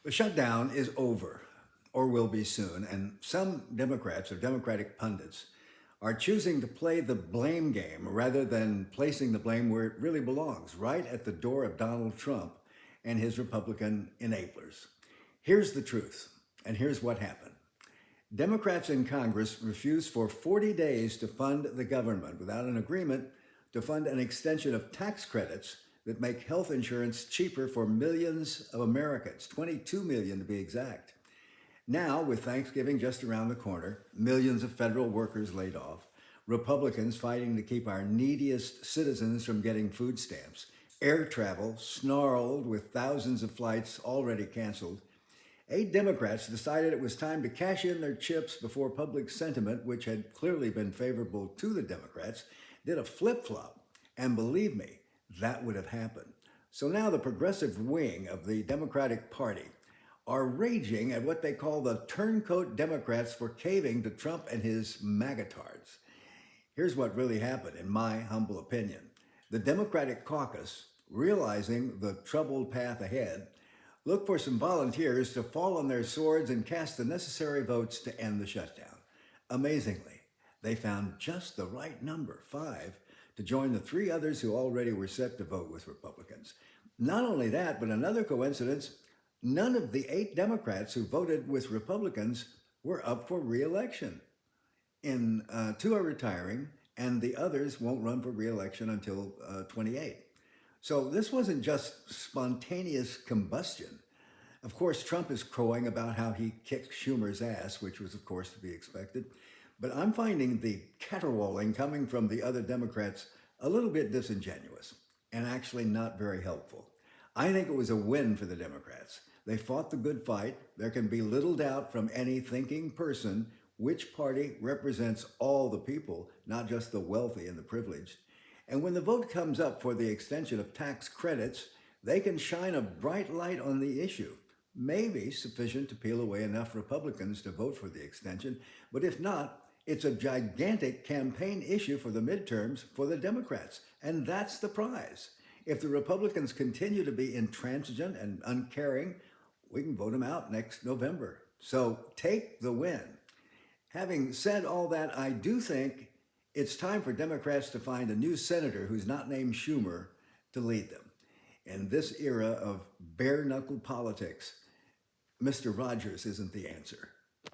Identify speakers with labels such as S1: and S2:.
S1: The shutdown is over, or will be soon, and some Democrats or Democratic pundits are choosing to play the blame game rather than placing the blame where it really belongs, right at the door of Donald Trump and his Republican enablers. Here's the truth, and here's what happened. Democrats in Congress refused for 40 days to fund the government without an agreement to fund an extension of tax credits that make health insurance cheaper for millions of Americans, 22 million to be exact. Now, with Thanksgiving just around the corner, millions of federal workers laid off, Republicans fighting to keep our neediest citizens from getting food stamps, air travel snarled with thousands of flights already canceled, 8 Democrats decided it was time to cash in their chips before public sentiment, which had clearly been favorable to the Democrats, did a flip flop. And believe me, that would have happened. So now the progressive wing of the Democratic Party are raging at what they call the turncoat Democrats for caving to Trump and his magatards. Here's what really happened, in my humble opinion. The Democratic caucus, realizing the troubled path ahead, looked for some volunteers to fall on their swords and cast the necessary votes to end the shutdown. Amazingly, they found just the right number, 5, to join the 3 others who already were set to vote with Republicans. Not only that, but another coincidence, none of the 8 Democrats who voted with Republicans were up for re-election. 2 are retiring, and the others won't run for re-election until 28. So this wasn't just spontaneous combustion. Of course, Trump is crowing about how he kicked Schumer's ass, which was, of course, to be expected. But I'm finding the caterwauling coming from the other Democrats a little bit disingenuous and actually not very helpful. I think it was a win for the Democrats. They fought the good fight. There can be little doubt from any thinking person which party represents all the people, not just the wealthy and the privileged. And when the vote comes up for the extension of tax credits, they can shine a bright light on the issue, maybe sufficient to peel away enough Republicans to vote for the extension. But if not, it's a gigantic campaign issue for the midterms for the Democrats. And that's the prize. If the Republicans continue to be intransigent and uncaring, we can vote them out next November. So take the win. Having said all that, I do think it's time for Democrats to find a new senator who's not named Schumer to lead them. In this era of bare-knuckle politics, Mr. Rogers isn't the answer.